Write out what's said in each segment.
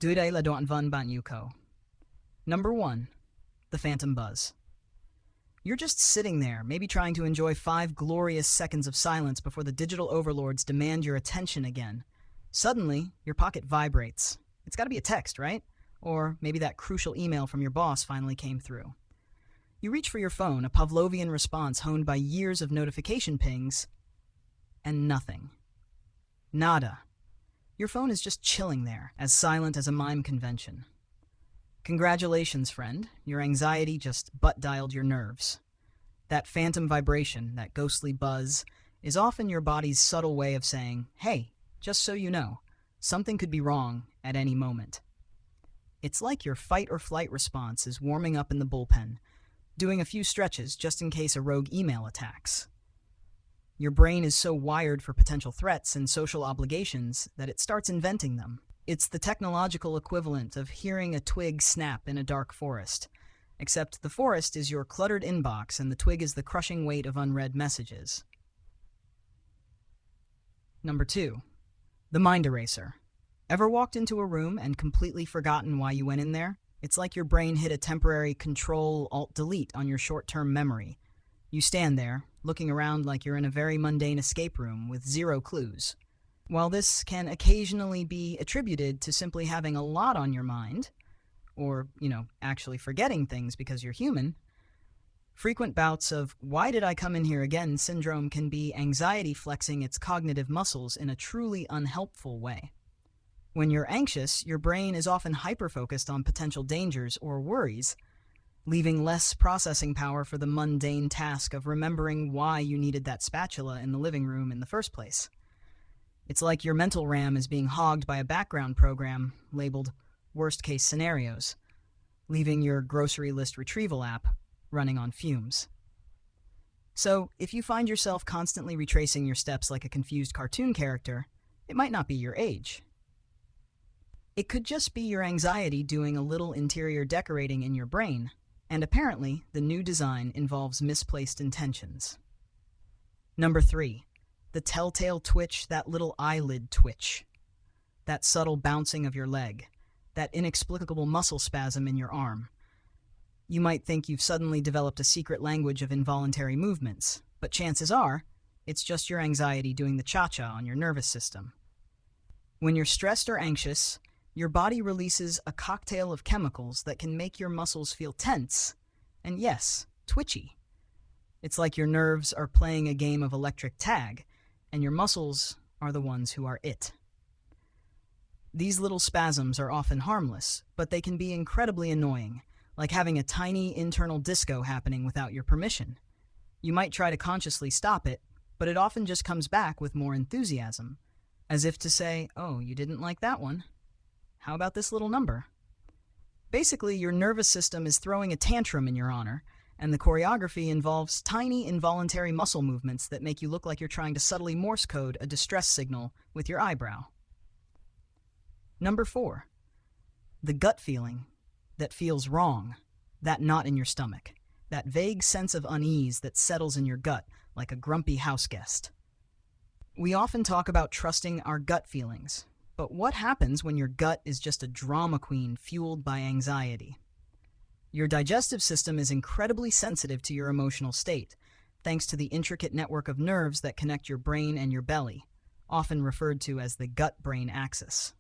Dure la doan van ban yuko. Number 1. The Phantom Buzz. You're just sitting there, maybe trying to enjoy 5 glorious seconds of silence before the digital overlords demand your attention again. Suddenly, your pocket vibrates. It's gotta be a text, right? Or maybe that crucial email from your boss finally came through. You reach for your phone, a Pavlovian response honed by years of notification pings, and nothing. Nada. Your phone is just chilling there, as silent as a mime convention. Congratulations, friend. Your anxiety just butt-dialed your nerves. That phantom vibration, that ghostly buzz, is often your body's subtle way of saying, hey, just so you know, something could be wrong at any moment. It's like your fight-or-flight response is warming up in the bullpen, doing a few stretches just in case a rogue email attacks. Your brain is so wired for potential threats and social obligations that it starts inventing them. It's the technological equivalent of hearing a twig snap in a dark forest, except the forest is your cluttered inbox and the twig is the crushing weight of unread messages. Number 2. The mind eraser. Ever walked into a room and completely forgotten why you went in there? It's like your brain hit a temporary Control-Alt-Delete on your short-term memory. You stand there, looking around like you're in a very mundane escape room with 0 clues. While this can occasionally be attributed to simply having a lot on your mind, or, actually forgetting things because you're human, frequent bouts of why did I come in here again syndrome can be anxiety flexing its cognitive muscles in a truly unhelpful way. When you're anxious, your brain is often hyper-focused on potential dangers or worries, leaving less processing power for the mundane task of remembering why you needed that spatula in the living room in the first place. It's like your mental RAM is being hogged by a background program labeled worst-case scenarios, leaving your grocery list retrieval app running on fumes. So, if you find yourself constantly retracing your steps like a confused cartoon character, it might not be your age. It could just be your anxiety doing a little interior decorating in your brain, and apparently the new design involves misplaced intentions. Number 3. The telltale twitch, that little eyelid twitch. That subtle bouncing of your leg. That inexplicable muscle spasm in your arm. You might think you've suddenly developed a secret language of involuntary movements, but chances are, it's just your anxiety doing the cha-cha on your nervous system. When you're stressed or anxious, your body releases a cocktail of chemicals that can make your muscles feel tense, and yes, twitchy. It's like your nerves are playing a game of electric tag, and your muscles are the ones who are it. These little spasms are often harmless, but they can be incredibly annoying, like having a tiny internal disco happening without your permission. You might try to consciously stop it, but it often just comes back with more enthusiasm, as if to say, oh, you didn't like that one? How about this little number? Basically, your nervous system is throwing a tantrum in your honor, and the choreography involves tiny involuntary muscle movements that make you look like you're trying to subtly Morse code a distress signal with your eyebrow. Number 4. The gut feeling that feels wrong, that knot in your stomach, that vague sense of unease that settles in your gut like a grumpy house guest. We often talk about trusting our gut feelings, but what happens when your gut is just a drama queen fueled by anxiety? Your digestive system is incredibly sensitive to your emotional state, thanks to the intricate network of nerves that connect your brain and your belly, often referred to as the gut-brain axis.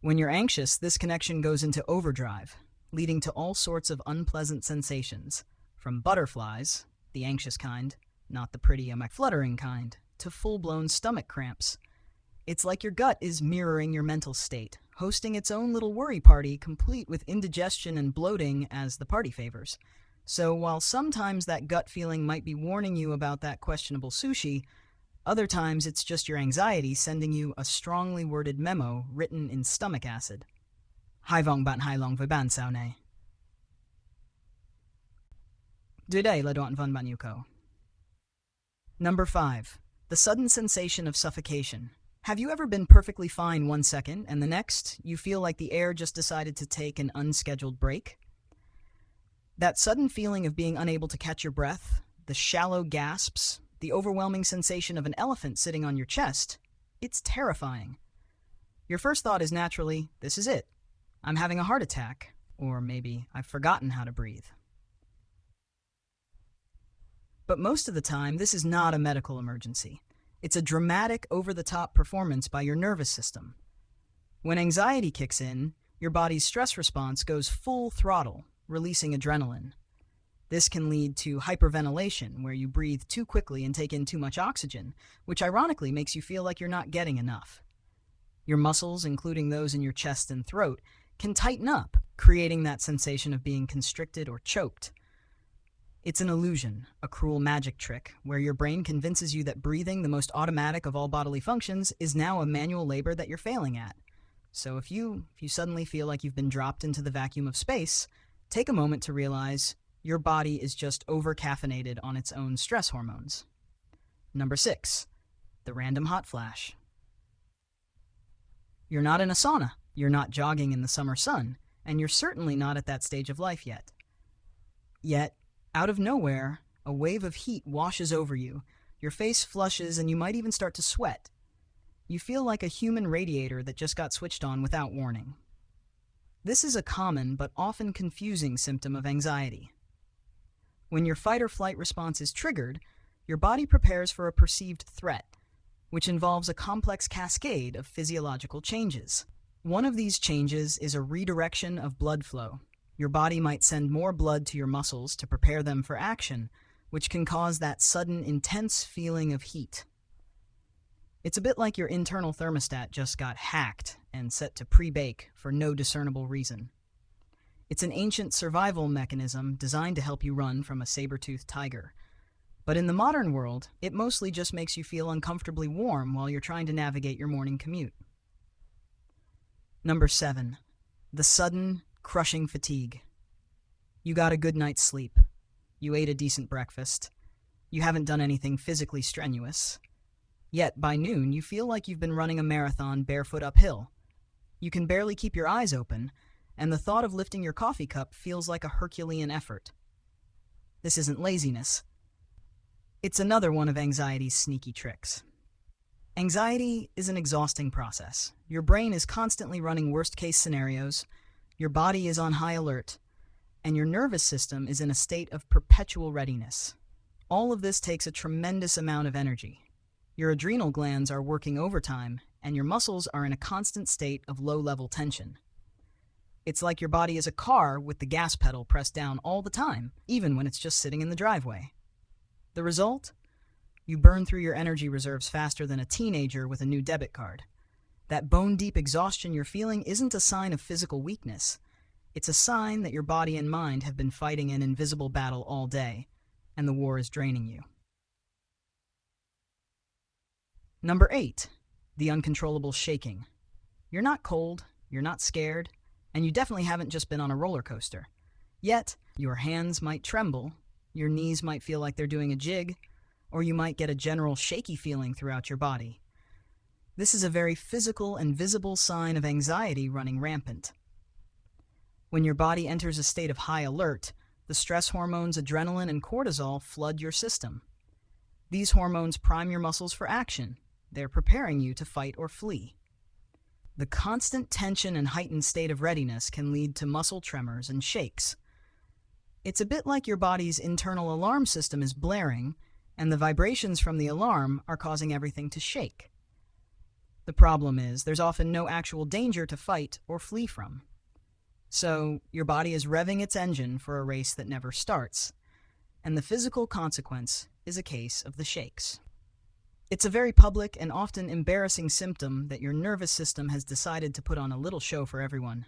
When you're anxious, this connection goes into overdrive, leading to all sorts of unpleasant sensations, from butterflies, the anxious kind, not the pretty fluttering kind, to full-blown stomach cramps. It's like your gut is mirroring your mental state, hosting its own little worry party complete with indigestion and bloating as the party favors. So while sometimes that gut feeling might be warning you about that questionable sushi, other times it's just your anxiety sending you a strongly worded memo written in stomach acid. Hai vong bạn hai long với bạn sao này? Today la đoạn văn bạn yuko. Number 5. The sudden sensation of suffocation. Have you ever been perfectly fine 1 second, and the next, you feel like the air just decided to take an unscheduled break? That sudden feeling of being unable to catch your breath, the shallow gasps, the overwhelming sensation of an elephant sitting on your chest, it's terrifying. Your first thought is naturally, this is it. I'm having a heart attack, or maybe I've forgotten how to breathe. But most of the time, this is not a medical emergency. It's a dramatic, over-the-top performance by your nervous system. When anxiety kicks in, your body's stress response goes full throttle, releasing adrenaline. This can lead to hyperventilation, where you breathe too quickly and take in too much oxygen, which ironically makes you feel like you're not getting enough. Your muscles, including those in your chest and throat, can tighten up, creating that sensation of being constricted or choked. It's an illusion, a cruel magic trick, where your brain convinces you that breathing, the most automatic of all bodily functions, is now a manual labor that you're failing at. So if you suddenly feel like you've been dropped into the vacuum of space, take a moment to realize your body is just over-caffeinated on its own stress hormones. Number 6, the random hot flash. You're not in a sauna, you're not jogging in the summer sun, and you're certainly not at that stage of life yet. Yet, out of nowhere, a wave of heat washes over you, your face flushes, and you might even start to sweat. You feel like a human radiator that just got switched on without warning. This is a common but often confusing symptom of anxiety. When your fight or flight response is triggered, your body prepares for a perceived threat, which involves a complex cascade of physiological changes. One of these changes is a redirection of blood flow. Your body might send more blood to your muscles to prepare them for action, which can cause that sudden, intense feeling of heat. It's a bit like your internal thermostat just got hacked and set to pre-bake for no discernible reason. It's an ancient survival mechanism designed to help you run from a saber-toothed tiger. But in the modern world, it mostly just makes you feel uncomfortably warm while you're trying to navigate your morning commute. Number 7, the sudden, crushing fatigue. You got a good night's sleep. You ate a decent breakfast. You haven't done anything physically strenuous. Yet, by noon, you feel like you've been running a marathon barefoot uphill. You can barely keep your eyes open, and the thought of lifting your coffee cup feels like a Herculean effort. This isn't laziness. It's another one of anxiety's sneaky tricks. Anxiety is an exhausting process. Your brain is constantly running worst-case scenarios, your body is on high alert, and your nervous system is in a state of perpetual readiness. All of this takes a tremendous amount of energy. Your adrenal glands are working overtime, and your muscles are in a constant state of low-level tension. It's like your body is a car with the gas pedal pressed down all the time, even when it's just sitting in the driveway. The result? You burn through your energy reserves faster than a teenager with a new debit card. That bone-deep exhaustion you're feeling isn't a sign of physical weakness. It's a sign that your body and mind have been fighting an invisible battle all day, and the war is draining you. Number 8, the uncontrollable shaking. You're not cold, you're not scared, and you definitely haven't just been on a roller coaster. Yet, your hands might tremble, your knees might feel like they're doing a jig, or you might get a general shaky feeling throughout your body. This is a very physical and visible sign of anxiety running rampant. When your body enters a state of high alert, the stress hormones adrenaline and cortisol flood your system. These hormones prime your muscles for action. They're preparing you to fight or flee. The constant tension and heightened state of readiness can lead to muscle tremors and shakes. It's a bit like your body's internal alarm system is blaring, and the vibrations from the alarm are causing everything to shake. The problem is, there's often no actual danger to fight or flee from. So, your body is revving its engine for a race that never starts, and the physical consequence is a case of the shakes. It's a very public and often embarrassing symptom that your nervous system has decided to put on a little show for everyone.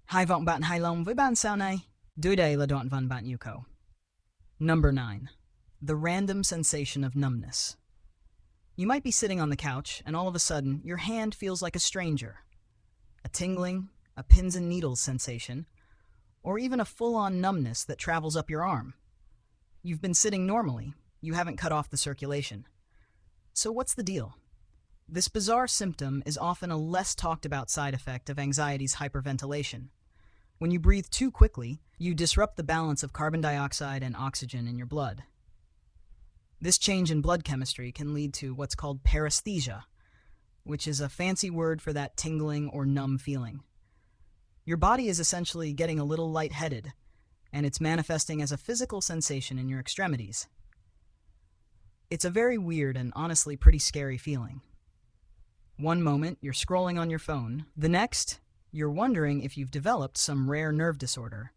Hai vọng bạn hài lòng với bản sao này? Dưới đây là đoạn văn bạn yêu cầu. Number 9. The random sensation of numbness. You might be sitting on the couch, and all of a sudden, your hand feels like a stranger. A tingling, a pins and needles sensation, or even a full-on numbness that travels up your arm. You've been sitting normally. You haven't cut off the circulation. So what's the deal? This bizarre symptom is often a less talked about side effect of anxiety's hyperventilation. When you breathe too quickly, you disrupt the balance of carbon dioxide and oxygen in your blood. This change in blood chemistry can lead to what's called paresthesia, which is a fancy word for that tingling or numb feeling. Your body is essentially getting a little lightheaded, and it's manifesting as a physical sensation in your extremities. It's a very weird and honestly pretty scary feeling. One moment, you're scrolling on your phone. The next, you're wondering if you've developed some rare nerve disorder.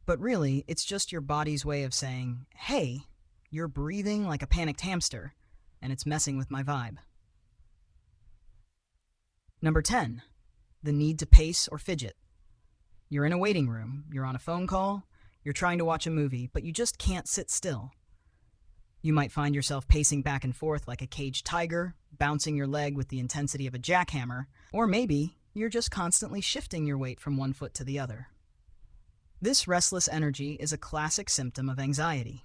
But really, it's just your body's way of saying, hey, you're breathing like a panicked hamster, and it's messing with my vibe. Number 10, the need to pace or fidget. You're in a waiting room, you're on a phone call, you're trying to watch a movie, but you just can't sit still. You might find yourself pacing back and forth like a caged tiger, bouncing your leg with the intensity of a jackhammer, or maybe you're just constantly shifting your weight from one foot to the other. This restless energy is a classic symptom of anxiety.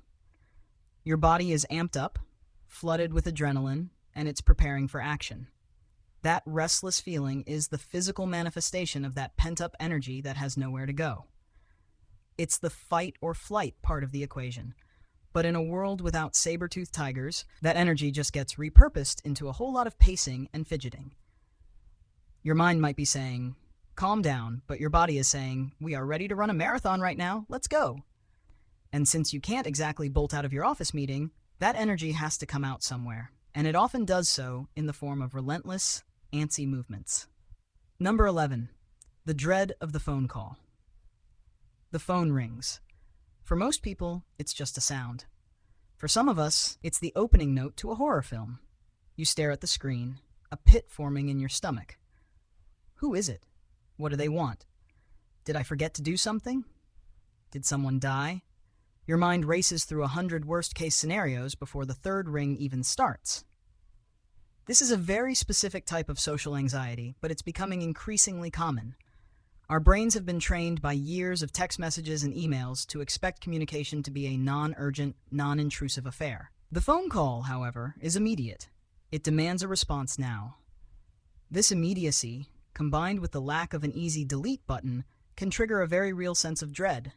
Your body is amped up, flooded with adrenaline, and it's preparing for action. That restless feeling is the physical manifestation of that pent-up energy that has nowhere to go. It's the fight or flight part of the equation. But in a world without saber-toothed tigers, that energy just gets repurposed into a whole lot of pacing and fidgeting. Your mind might be saying, calm down, but your body is saying, we are ready to run a marathon right now, let's go. And since you can't exactly bolt out of your office meeting, that energy has to come out somewhere, and it often does so in the form of relentless, antsy movements. Number 11, the dread of the phone call. The phone rings. For most people, it's just a sound. For some of us, it's the opening note to a horror film. You stare at the screen, a pit forming in your stomach. Who is it? What do they want? Did I forget to do something? Did someone die? Your mind races through 100 worst-case scenarios before the third ring even starts. This is a very specific type of social anxiety, but it's becoming increasingly common. Our brains have been trained by years of text messages and emails to expect communication to be a non-urgent, non-intrusive affair. The phone call, however, is immediate. It demands a response now. This immediacy, combined with the lack of an easy delete button, can trigger a very real sense of dread.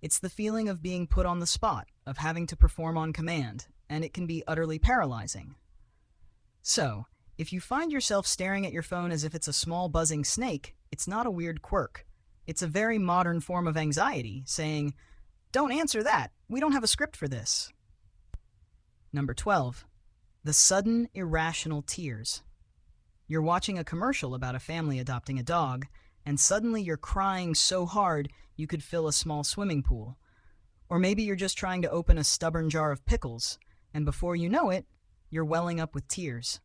It's the feeling of being put on the spot, of having to perform on command, and it can be utterly paralyzing. So, if you find yourself staring at your phone as if it's a small buzzing snake, it's not a weird quirk. It's a very modern form of anxiety, saying, don't answer that, we don't have a script for this. Number 12, the sudden irrational tears. You're watching a commercial about a family adopting a dog, and suddenly you're crying so hard you could fill a small swimming pool. Or maybe you're just trying to open a stubborn jar of pickles, and before you know it, you're welling up with tears.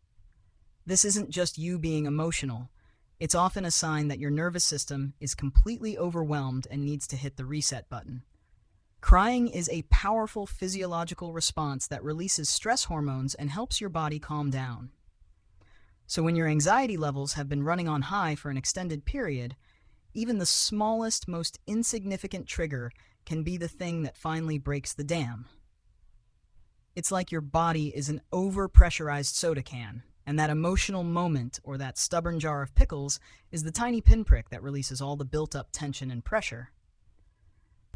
This isn't just you being emotional. It's often a sign that your nervous system is completely overwhelmed and needs to hit the reset button. Crying is a powerful physiological response that releases stress hormones and helps your body calm down. So when your anxiety levels have been running on high for an extended period, even the smallest, most insignificant trigger can be the thing that finally breaks the dam. It's like your body is an over-pressurized soda can, and that emotional moment or that stubborn jar of pickles is the tiny pinprick that releases all the built-up tension and pressure.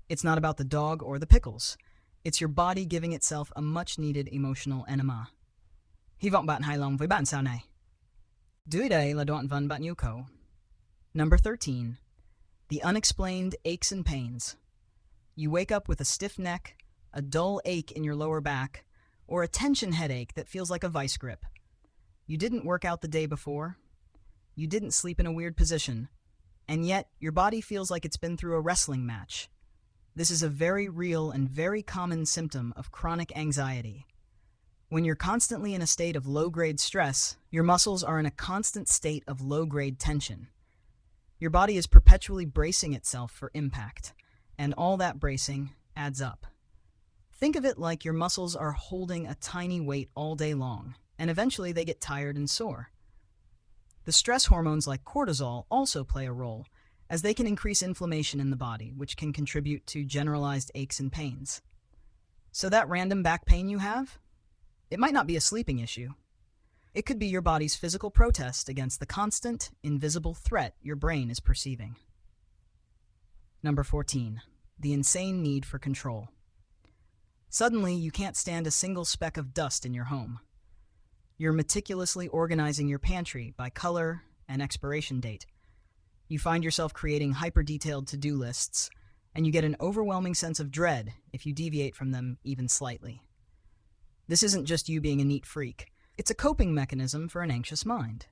It's not about the dog or the pickles. It's your body giving itself a much-needed emotional enema. Hy vọng bạn hài lòng với bản sao này. Dưới đây là đoạn văn bạn yêu cầu. Number 13. The unexplained aches and pains. You wake up with a stiff neck, a dull ache in your lower back, or a tension headache that feels like a vice grip. You didn't work out the day before. You didn't sleep in a weird position. And yet, your body feels like it's been through a wrestling match. This is a very real and very common symptom of chronic anxiety. When you're constantly in a state of low-grade stress, your muscles are in a constant state of low-grade tension. Your body is perpetually bracing itself for impact, and all that bracing adds up. Think of it like your muscles are holding a tiny weight all day long, and eventually they get tired and sore. The stress hormones like cortisol also play a role, as they can increase inflammation in the body, which can contribute to generalized aches and pains. So that random back pain you have? It might not be a sleeping issue. It could be your body's physical protest against the constant, invisible threat your brain is perceiving. Number 14. The insane need for control. Suddenly, you can't stand a single speck of dust in your home. You're meticulously organizing your pantry by color and expiration date. You find yourself creating hyper-detailed to-do lists, and you get an overwhelming sense of dread if you deviate from them even slightly. This isn't just you being a neat freak. It's a coping mechanism for an anxious mind.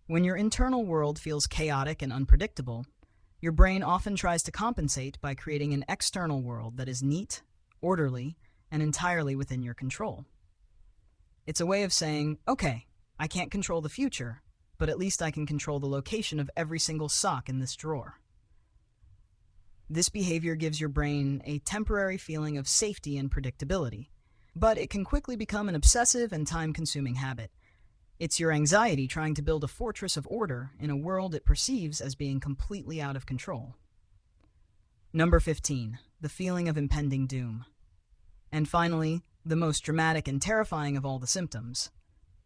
When your internal world feels chaotic and unpredictable, your brain often tries to compensate by creating an external world that is neat, orderly, and entirely within your control. It's a way of saying, okay, I can't control the future, but at least I can control the location of every single sock in this drawer. This behavior gives your brain a temporary feeling of safety and predictability, but it can quickly become an obsessive and time-consuming habit. It's your anxiety trying to build a fortress of order in a world it perceives as being completely out of control. Number 15, the feeling of impending doom. And finally, the most dramatic and terrifying of all the symptoms,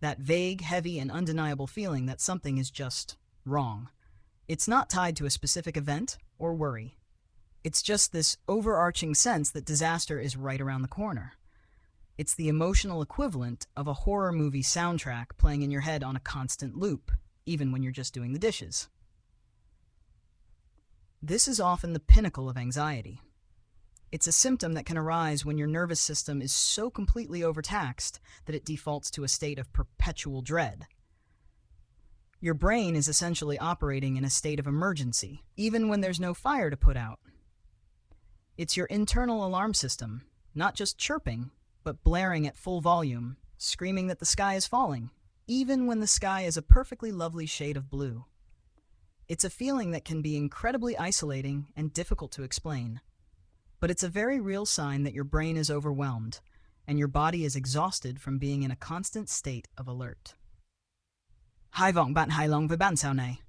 that vague, heavy, and undeniable feeling that something is just wrong. It's not tied to a specific event or worry. It's just this overarching sense that disaster is right around the corner. It's the emotional equivalent of a horror movie soundtrack playing in your head on a constant loop, even when you're just doing the dishes. This is often the pinnacle of anxiety. It's a symptom that can arise when your nervous system is so completely overtaxed that it defaults to a state of perpetual dread. Your brain is essentially operating in a state of emergency, even when there's no fire to put out. It's your internal alarm system, not just chirping, but blaring at full volume, screaming that the sky is falling, even when the sky is a perfectly lovely shade of blue. It's a feeling that can be incredibly isolating and difficult to explain. But it's a very real sign that your brain is overwhelmed, and your body is exhausted from being in a constant state of alert. Hy vọng bạn hài lòng với bản sao này.